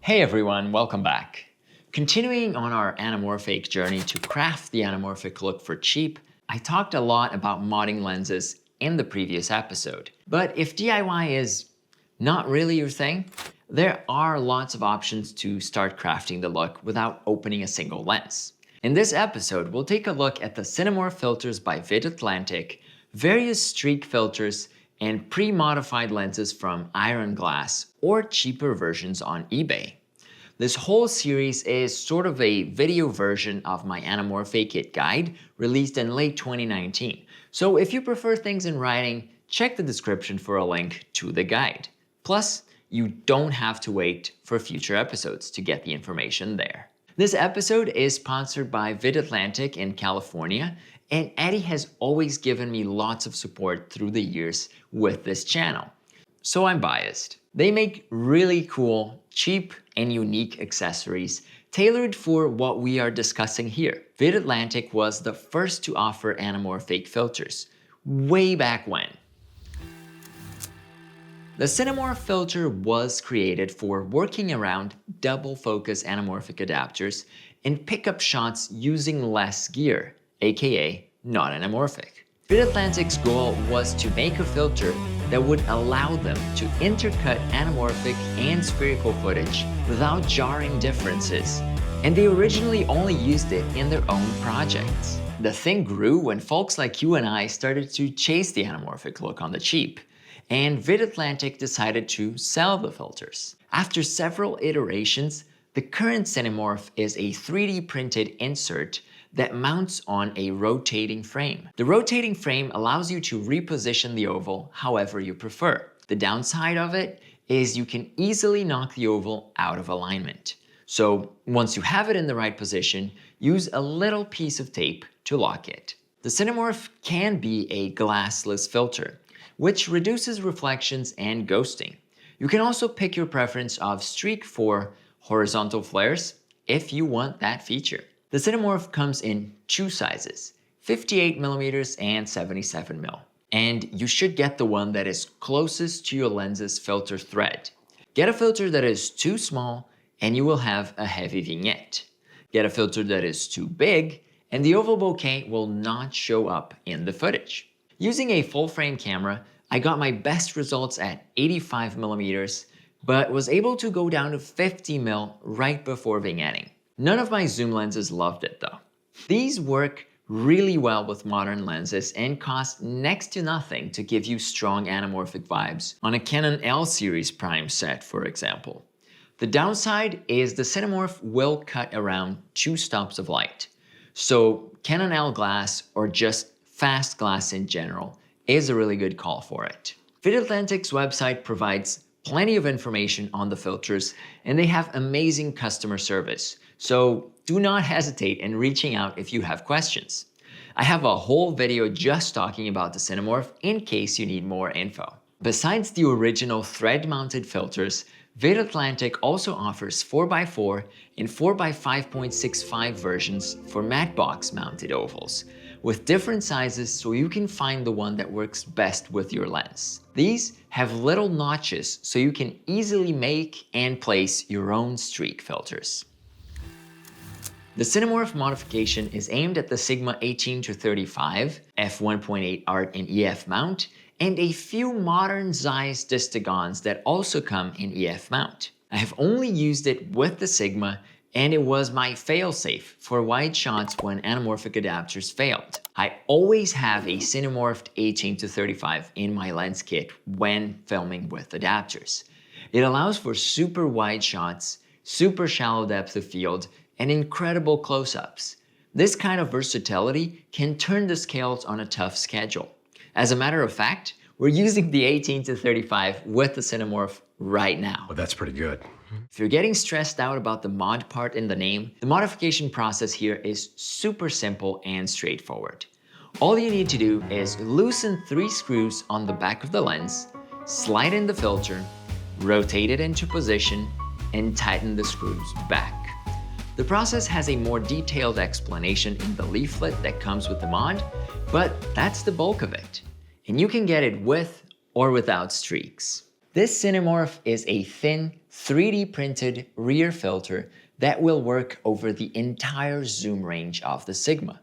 Hey everyone, welcome back. Continuing on our anamorphic journey to craft the anamorphic look for cheap, I talked a lot about modding lenses in the previous episode. But if DIY is not really your thing, there are lots of options to start crafting the look without opening a single lens. In this episode, we'll take a look at the Cinemorph filters by VidAtlantic, various streak filters, and pre-modified lenses from Ironglass or cheaper versions on eBay. This whole series is sort of a video version of my Anamorfake Kit guide released in late 2019. So if you prefer things in writing, check the description for a link to the guide. Plus, you don't have to wait for future episodes to get the information there. This episode is sponsored by VidAtlantic in California, and Eddie has always given me lots of support through the years with this channel. So I'm biased. They make really cool, cheap, and unique accessories tailored for what we are discussing here. VidAtlantic was the first to offer anamorphic filters, way back when. The Cinemorph filter was created for working around double focus anamorphic adapters and pickup shots using less gear, aka not anamorphic. VidAtlantic's goal was to make a filter that would allow them to intercut anamorphic and spherical footage without jarring differences, and they originally only used it in their own projects. The thing grew when folks like you and I started to chase the anamorphic look on the cheap, and VidAtlantic decided to sell the filters. After several iterations, the current Cinemorph is a 3D printed insert that mounts on a rotating frame. The rotating frame allows you to reposition the oval however you prefer. The downside of it is you can easily knock the oval out of alignment. So once you have it in the right position, use a little piece of tape to lock it. The Cinemorph can be a glassless filter, which reduces reflections and ghosting. You can also pick your preference of streak for horizontal flares if you want that feature. The Cinemorph comes in two sizes, 58mm and 77mm, and you should get the one that is closest to your lens's filter thread. Get a filter that is too small and you will have a heavy vignette. Get a filter that is too big and the oval bokeh will not show up in the footage. Using a full-frame camera, I got my best results at 85mm, but was able to go down to 50mm right before vignetting. None of my zoom lenses loved it though. These work really well with modern lenses and cost next to nothing to give you strong anamorphic vibes on a Canon L series prime set, for example. The downside is the Cinemorph will cut around 2 stops of light. So Canon L glass, or just fast glass in general, is a really good call for it. VidAtlantic's website provides plenty of information on the filters and they have amazing customer service. So do not hesitate in reaching out if you have questions. I have a whole video just talking about the Cinemorph in case you need more info. Besides the original thread-mounted filters, VidAtlantic also offers 4x4 and 4x5.65 versions for matte box mounted ovals, with different sizes so you can find the one that works best with your lens. These have little notches so you can easily make and place your own streak filters. The Cinemorph modification is aimed at the Sigma 18-35, f1.8 art and EF mount, and a few modern Zeiss Distigons that also come in EF mount. I have only used it with the Sigma, and it was my fail-safe for wide shots when anamorphic adapters failed. I always have a Cinemorph 18-35 in my lens kit when filming with adapters. It allows for super wide shots, super shallow depth of field, and incredible close-ups. This kind of versatility can turn the scales on a tough schedule. As a matter of fact, we're using the 18-35 with the Cinemorph right now. Well, that's pretty good. If you're getting stressed out about the mod part in the name, the modification process here is super simple and straightforward. All you need to do is loosen 3 screws on the back of the lens, slide in the filter, rotate it into position, and tighten the screws back. The process has a more detailed explanation in the leaflet that comes with the mod, but that's the bulk of it. And you can get it with or without streaks. This Cinemorph is a thin, 3D printed rear filter that will work over the entire zoom range of the Sigma.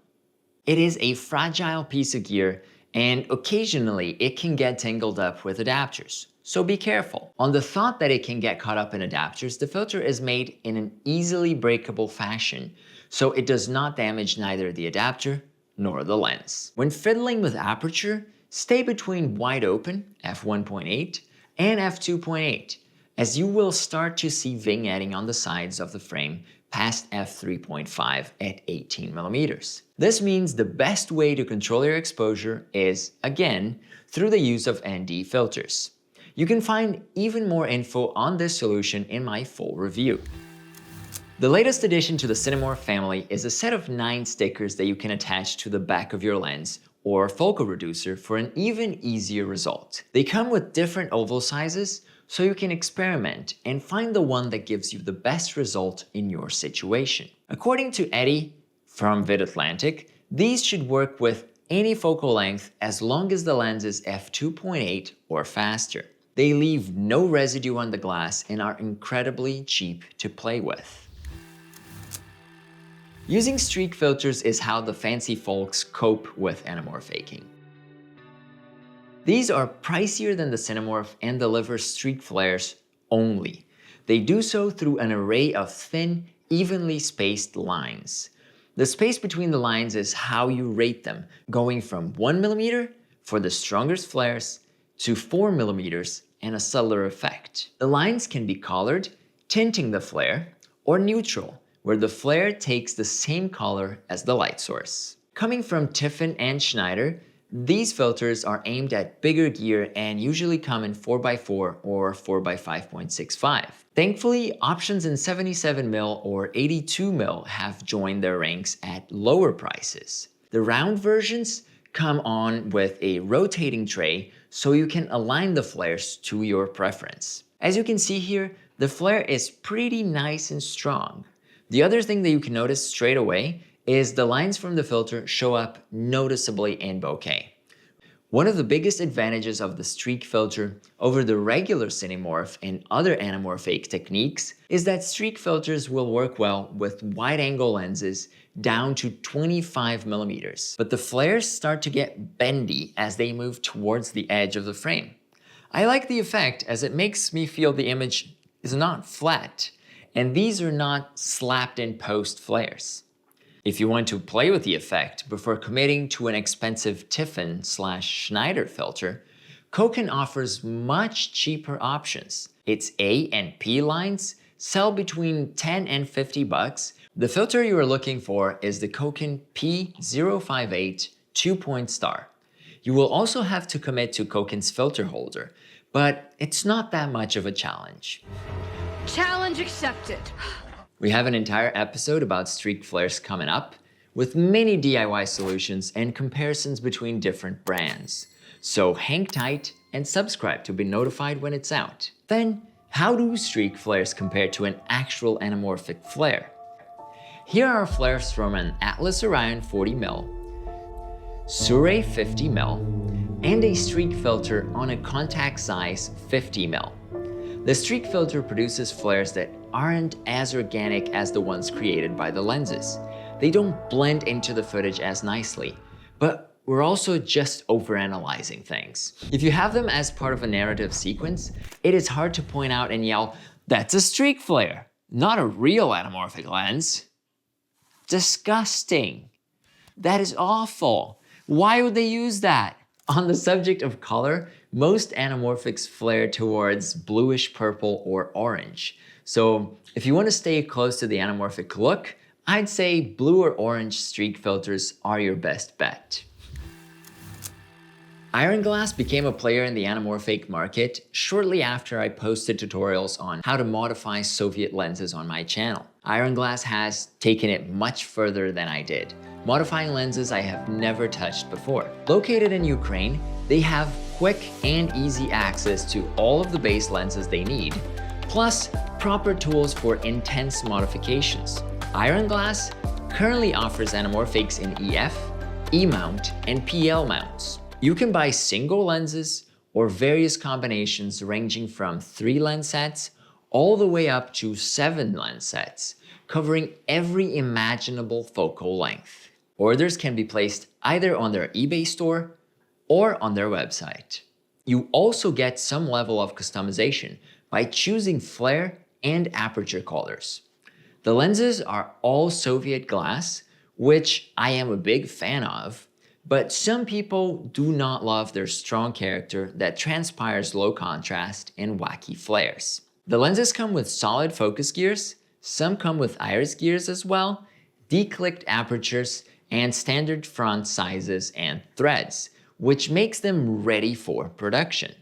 It is a fragile piece of gear, and occasionally it can get tangled up with adapters, so be careful. On the thought that it can get caught up in adapters, the filter is made in an easily breakable fashion, so it does not damage neither the adapter nor the lens. When fiddling with aperture, stay between wide open, f1.8, and f2.8, as you will start to see vignetting on the sides of the frame past f3.5 at 18mm. This means the best way to control your exposure is, again, through the use of ND filters. You can find even more info on this solution in my full review. The latest addition to the Cinemorph family is a set of 9 stickers that you can attach to the back of your lens or focal reducer for an even easier result. They come with different oval sizes, so you can experiment and find the one that gives you the best result in your situation. According to Eddie from VidAtlantic, these should work with any focal length as long as the lens is f2.8 or faster. They leave no residue on the glass and are incredibly cheap to play with. Using streak filters is how the fancy folks cope with anamorfaking. These are pricier than the Cinemorph and deliver streak flares only. They do so through an array of thin, evenly spaced lines. The space between the lines is how you rate them, going from 1mm for the strongest flares to 4mm and a subtler effect. The lines can be colored, tinting the flare, or neutral, where the flare takes the same color as the light source. Coming from Tiffen and Schneider, these filters are aimed at bigger gear and usually come in 4x4 or 4x5.65. Thankfully, options in 77mm or 82mm have joined their ranks at lower prices. The round versions come on with a rotating tray so you can align the flares to your preference. As you can see here, the flare is pretty nice and strong. The other thing that you can notice straight away is the lines from the filter show up noticeably in bokeh. One of the biggest advantages of the streak filter over the regular Cinemorph and other anamorphake techniques is that streak filters will work well with wide-angle lenses down to 25mm, but the flares start to get bendy as they move towards the edge of the frame. I like the effect as it makes me feel the image is not flat, and these are not slapped in post flares. If you want to play with the effect before committing to an expensive Tiffen/Schneider filter, Koken offers much cheaper options. Its A and P lines sell between $10 and $50. The filter you are looking for is the Koken P058 2-point star. You will also have to commit to Koken's filter holder, but it's not that much of a challenge. Challenge accepted. We have an entire episode about streak flares coming up, with many DIY solutions and comparisons between different brands. So hang tight and subscribe to be notified when it's out. Then, how do streak flares compare to an actual anamorphic flare? Here are flares from an Atlas Orion 40mm, Sirui 50mm, and a streak filter on a contact size 50mm. The streak filter produces flares that aren't as organic as the ones created by the lenses. They don't blend into the footage as nicely, but we're also just overanalyzing things. If you have them as part of a narrative sequence, it is hard to point out and yell, "That's a streak flare, not a real anamorphic lens." Disgusting. That is awful. Why would they use that? On the subject of color, most anamorphics flare towards bluish purple or orange. So if you want to stay close to the anamorphic look, I'd say blue or orange streak filters are your best bet. Ironglass became a player in the anamorphake market shortly after I posted tutorials on how to modify Soviet lenses on my channel. Ironglass has taken it much further than I did, modifying lenses I have never touched before. Located in Ukraine, they have quick and easy access to all of the base lenses they need, plus proper tools for intense modifications. Ironglass currently offers anamorphics in EF, E-mount, and PL mounts. You can buy single lenses or various combinations ranging from 3 lens sets all the way up to 7 lens sets, covering every imaginable focal length. Orders can be placed either on their eBay store or on their website. You also get some level of customization by choosing flare and aperture colors. The lenses are all Soviet glass, which I am a big fan of, but some people do not love their strong character that transpires low contrast and wacky flares. The lenses come with solid focus gears, some come with iris gears as well, declicked apertures, and standard front sizes and threads, which makes them ready for production.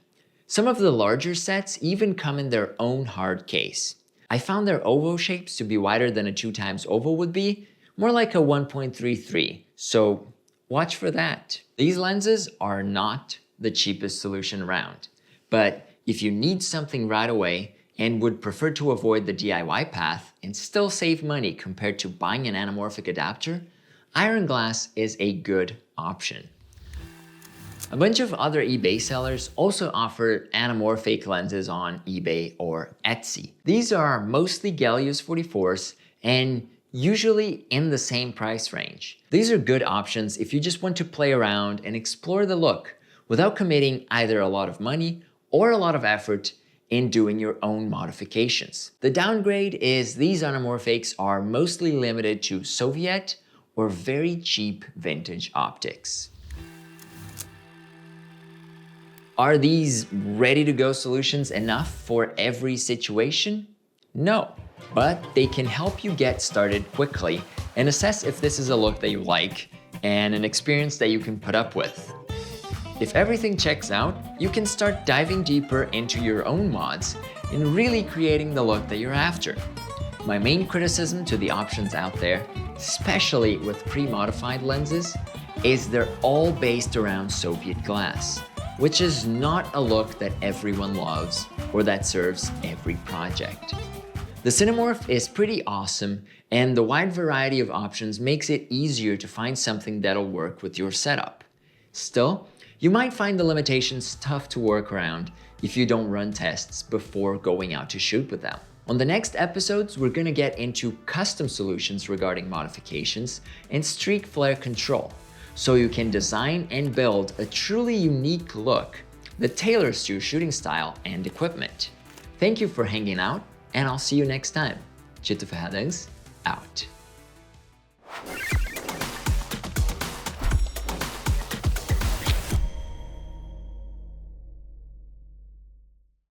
Some of the larger sets even come in their own hard case. I found their oval shapes to be wider than a 2x oval would be, more like a 1.33, so watch for that. These lenses are not the cheapest solution around, but if you need something right away and would prefer to avoid the DIY path and still save money compared to buying an anamorphic adapter, Ironglass is a good option. A bunch of other eBay sellers also offer anamorphic lenses on eBay or Etsy. These are mostly Gallius 44s and usually in the same price range. These are good options if you just want to play around and explore the look without committing either a lot of money or a lot of effort in doing your own modifications. The downgrade is these anamorphics are mostly limited to Soviet or very cheap vintage optics. Are these ready-to-go solutions enough for every situation? No, but they can help you get started quickly and assess if this is a look that you like and an experience that you can put up with. If everything checks out, you can start diving deeper into your own mods and really creating the look that you're after. My main criticism to the options out there, especially with pre-modified lenses, is they're all based around Soviet glass, which is not a look that everyone loves or that serves every project. The Cinemorph is pretty awesome, and the wide variety of options makes it easier to find something that'll work with your setup. Still, you might find the limitations tough to work around if you don't run tests before going out to shoot with them. On the next episodes, we're gonna get into custom solutions regarding modifications and streak flare control, so you can design and build a truly unique look that tailors to your shooting style and equipment. Thank you for hanging out, and I'll see you next time. Tiffen out.